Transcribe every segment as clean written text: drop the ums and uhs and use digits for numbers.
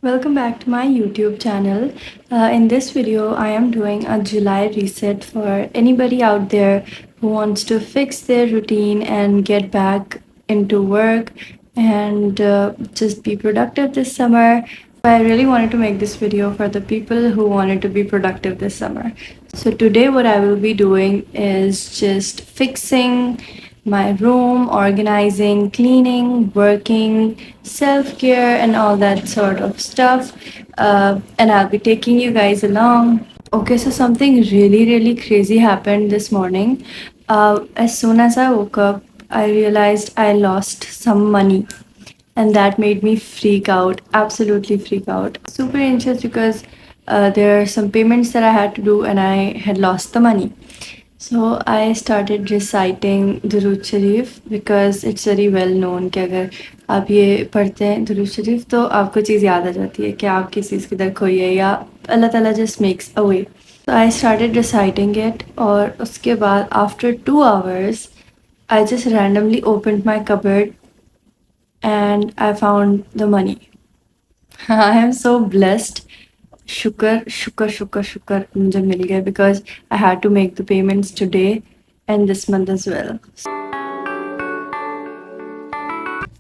Welcome back to my YouTube channel. In this video, I am doing a July reset for anybody out there who wants to fix their routine and get back into work and just be productive this summer. I really wanted to make this video for the people who wanted to be productive this summer. So today what I will be doing is just fixing my room, organizing, cleaning, working, self care, and all that sort of stuff. And I'll be taking you guys along. Okay, so something really crazy happened this morning. As soon as I woke up, I realized I lost some money, and that made me freak out, absolutely freak out. Super anxious because there are some payments that I had to do, and I had lost the money. So I started reciting Durood Sharif because it's very well known कि अगर आप ये पढ़ते हैं दुरूद शरीफ तो आपको चीज़ याद आ जाती है कि आप किस चीज़ किधर खोई है या अल्लाह ताला just makes a way. So I started reciting it और उसके बाद after 2 hours I just randomly opened my cupboard and I found the money. I am so blessed. शुक्र मुझे मिल गया because I had to make the payments today and this month as well.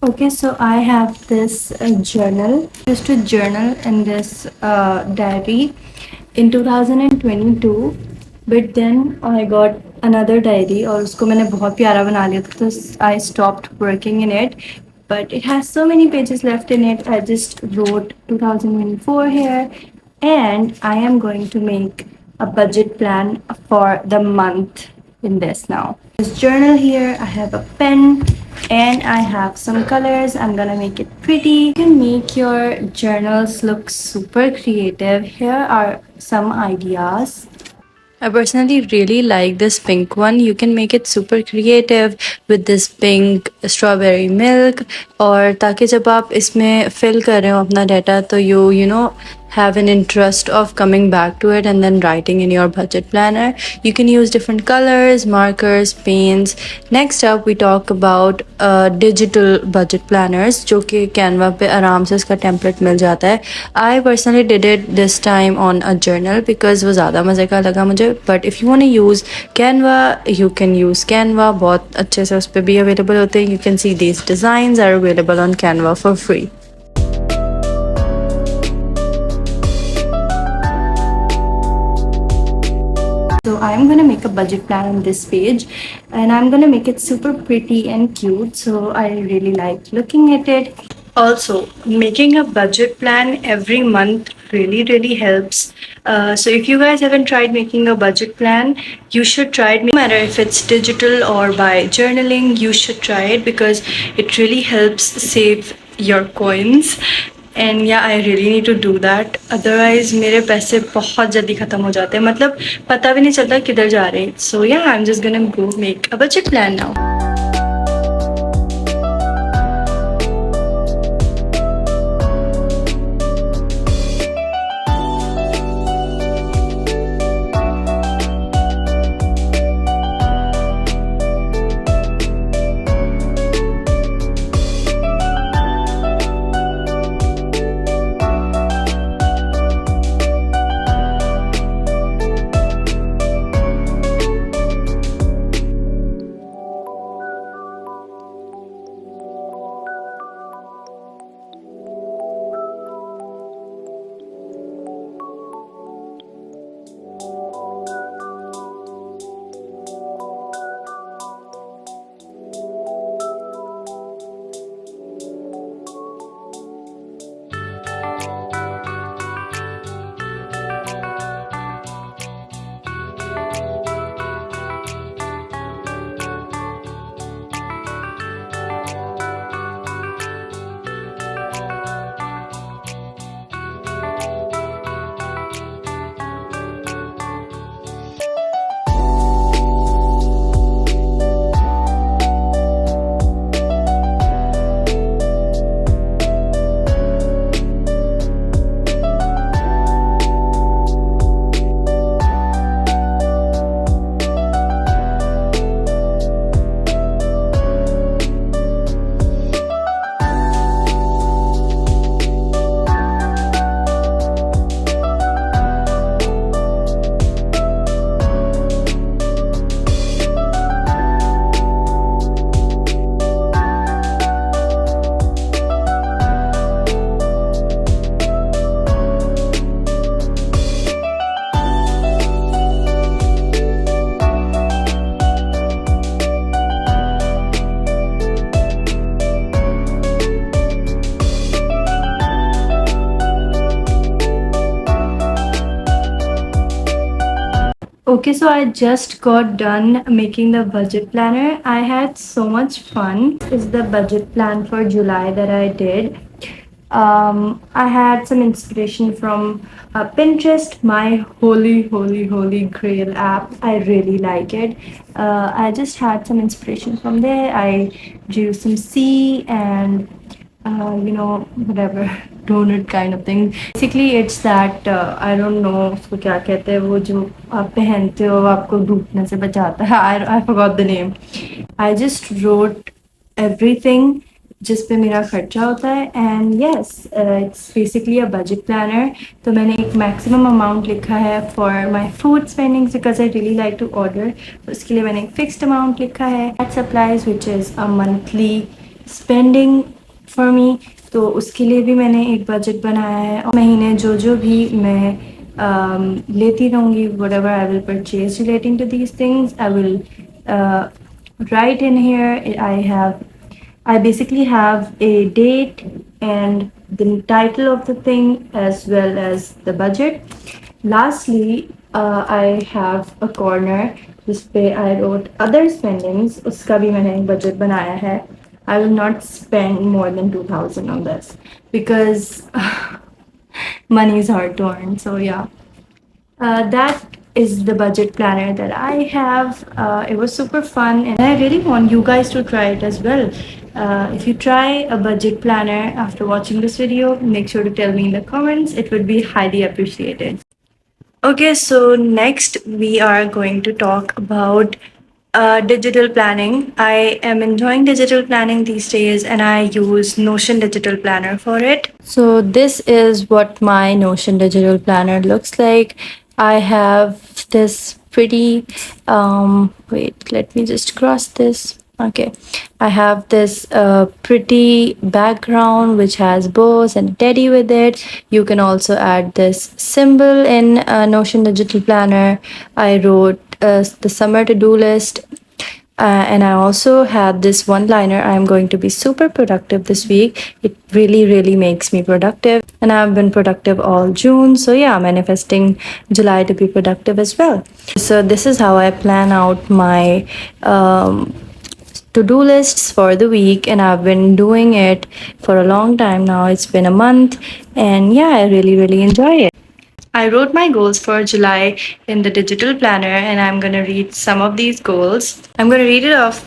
Okay, so I have this journal. I used to journal in this diary in 2022, but then I got another diary और उसको मैंने बहुत प्यारा बना लिया था तो I stopped working in it. But it has so many pages left in it. I just wrote 2024 here, and I am going to make a budget plan for the month in this now. This journal here, I have a pen and I have some colors. I'm gonna make it pretty. You can make your journals look super creative. Here are some ideas. I personally really like this pink one. You can make it super creative with this pink strawberry milk और ताकि जब आप इसमें fill कर रहे हो अपना data तो you know have an interest of coming back to it and then writing in your budget planner. You can use different colors, markers, paints. Next up we talk about digital budget planners जो कि Canva पे आराम से इसका template मिल जाता है. I personally did it this time on a journal because वो ज़्यादा मज़े का लगा मुझे. But if you want to use Canva, you can use Canva. बहुत अच्छे से उस पर भी available होते हैं. You can see these designs are available on Canva for free. So I'm gonna make a budget plan on this page and I'm gonna make it super pretty and cute. So I really like looking at it. Also, making a budget plan every month really helps. So if you guys haven't tried making a budget plan, you should try it. No matter if it's digital or by journaling, you should try it because it really helps save your coins. And yeah, I really need to do that. Otherwise मेरे पैसे बहुत जल्दी ख़त्म हो जाते हैं. मतलब पता भी नहीं चलता किधर जा रहे हैं. So yeah, I'm just gonna go make a budget plan now. Okay, so I just got done making the budget planner. I had so much fun. This is the budget plan for July that I did. I had some inspiration from Pinterest, my holy grail app. I really like it. I just had some inspiration from there. I drew some sea and whatever donut kind of thing. Basically, it's that I don't know उसको क्या कहते हैं वो जो आप पहनते हो आपको डूबने से बचाता है. I forgot the name. I just wrote everything जिस पे मेरा खर्चा होता है and yes it's basically a budget planner. तो मैंने एक मैक्सिमम अमाउंट लिखा है for my food spendings because I really like to order. उसके लिए मैंने एक फिक्स्ड अमाउंट लिखा है that supplies which is a monthly spending for me. तो उसके लिए भी मैंने एक बजट बनाया है और महीने जो जो भी मैं लेती रहूँगी whatever I will purchase relating to these things I will write in here. I basically have a date and the title of the thing as well as the budget. Lastly, I have a corner जिस पे I wrote other spendings. उसका भी मैंने एक budget बनाया है. I will not spend more than 2,000 on this because money is hard to earn. So yeah, that is the budget planner that I have. It was super fun and I really want you guys to try it as well. If you try a budget planner after watching this video, make sure to tell me in the comments. It would be highly appreciated. Okay, so next we are going to talk about digital planning. I am enjoying digital planning these days and I use Notion Digital Planner for it. So this is what my Notion Digital Planner looks like. I have this pretty, wait, let me just cross this. Okay, I have this pretty background which has bows and teddy with it. You can also add this symbol in Notion Digital Planner. I wrote the summer to-do list. And I also have this one liner. I'm going to be super productive this week. It really makes me productive. And I've been productive all June. So yeah, manifesting July to be productive as well. So this is how I plan out my to-do lists for the week, and I've been doing it for a long time now. It's been a month and yeah, I really enjoy it. I wrote my goals for July in the digital planner and I'm going to read some of these goals. I'm going to read it off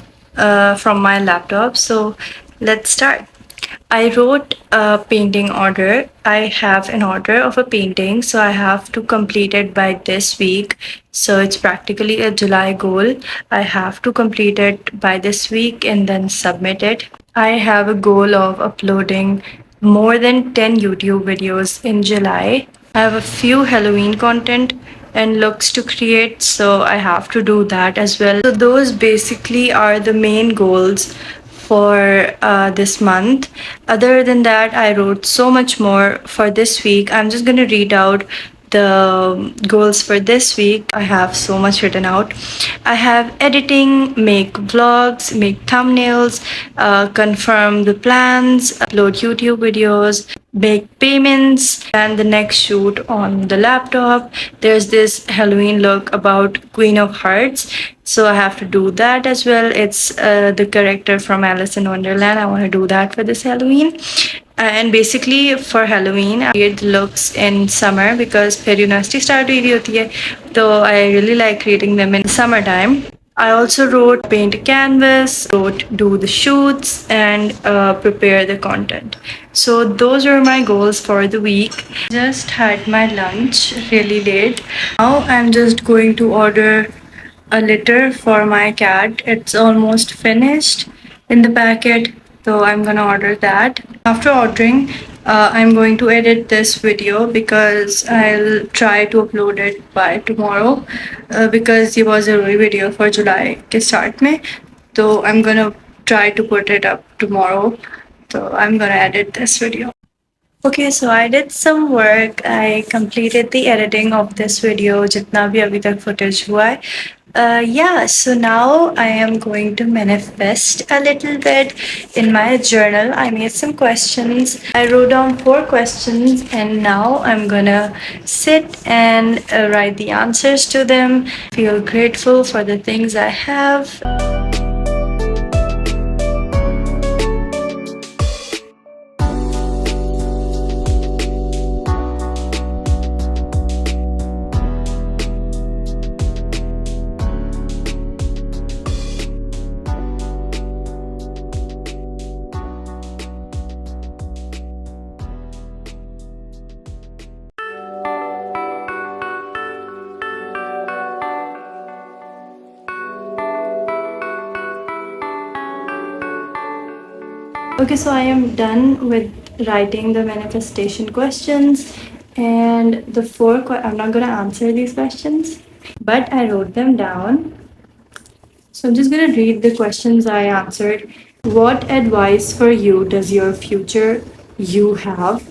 from my laptop. So let's start. I wrote a painting order. I have an order of a painting, so I have to complete it by this week. So it's practically a July goal. I have to complete it by this week and then submit it. I have a goal of uploading more than 10 YouTube videos in July. I have a few Halloween content and looks to create, so I have to do that as well. So those basically are the main goals for this month. Other than that, I wrote so much more for this week. I'm just gonna read out the goals for this week. I have so much written out. I have editing, make vlogs, make thumbnails, confirm the plans, upload YouTube videos, make payments, and the next shoot on the laptop. There's this Halloween look about Queen of Hearts, so I have to do that as well. It's the character from Alice in Wonderland. I want to do that for this Halloween. And basically for Halloween, I create the looks in summer because फिर university start हुई होती है, so I really like creating them in summertime. I also wrote paint a canvas, wrote do the shoots, and prepare the content. So those were my goals for the week. Just had my lunch really late. Now I'm just going to order a litter for my cat. It's almost finished in the packet, so I'm gonna order that. After ordering, I'm going to edit this video because I'll try to upload it by tomorrow because it was a video for July के start में, so I'm gonna try to put it up tomorrow. So I'm gonna edit this video. Okay, so I did some work. I completed the editing of this video जितना भी अभी तक footage हुआ है. Yeah, so now I am going to manifest a little bit in my journal. I made some questions. I wrote down 4 questions, and now I'm gonna sit and write the answers to them. Feel grateful for the things I have. Okay, so I am done with writing the manifestation questions, and I'm not gonna answer these questions, but I wrote them down. So I'm just gonna read the questions I answered. What advice for you does your future you have?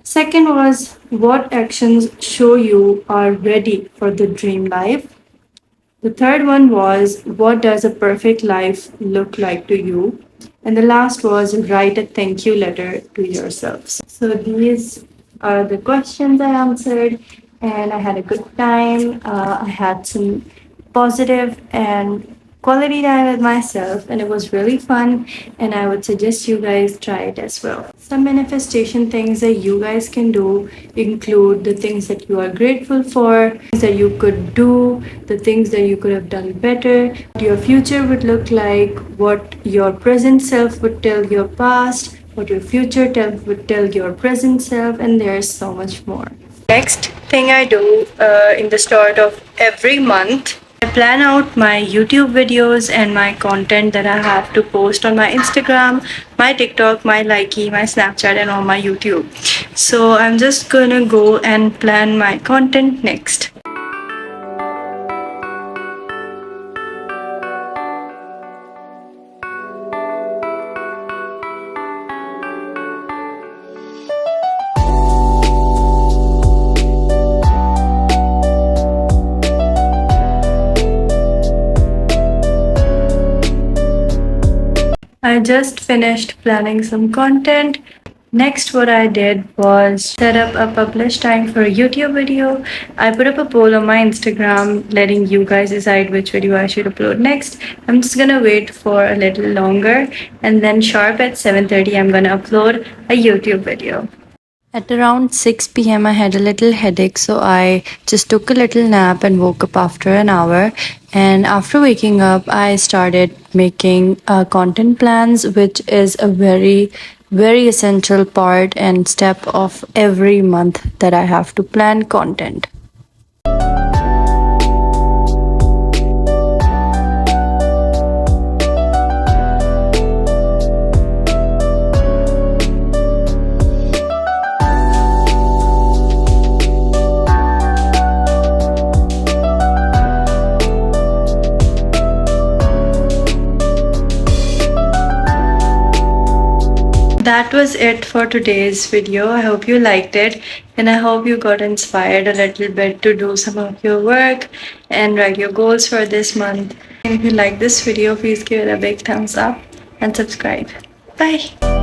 Second was, what actions show you are ready for the dream life? The third one was, what does a perfect life look like to you? And the last was, write a thank you letter to yourself. So these are the questions I answered, and I had a good time. I had some positive and quality time with myself, and it was really fun. And I would suggest you guys try it as well. Some manifestation things that you guys can do include the things that you are grateful for, things that you could do, the things that you could have done better, what your future would look like, what your present self would tell your past, what your future self would tell your present self, and there's so much more. Next thing I do in the start of every month, I plan out my YouTube videos and my content that I have to post on my Instagram, my TikTok, my Likey, my Snapchat, and on my YouTube. So I'm just gonna go and plan my content next. I just finished planning some content. Next, what I did was set up a publish time for a YouTube video. I put up a poll on my Instagram letting you guys decide which video I should upload next. I'm just gonna wait for a little longer, and then sharp at 7:30 I'm gonna upload a YouTube video. At around 6 p.m., I had a little headache, so I just took a little nap and woke up after an hour. And after waking up, I started making content plans, which is a very, very essential part and step of every month that I have to plan content. That was it for today's video. I hope you liked it, and I hope you got inspired a little bit to do some of your work and write your goals for this month. And if you like this video, please give it a big thumbs up and subscribe. Bye.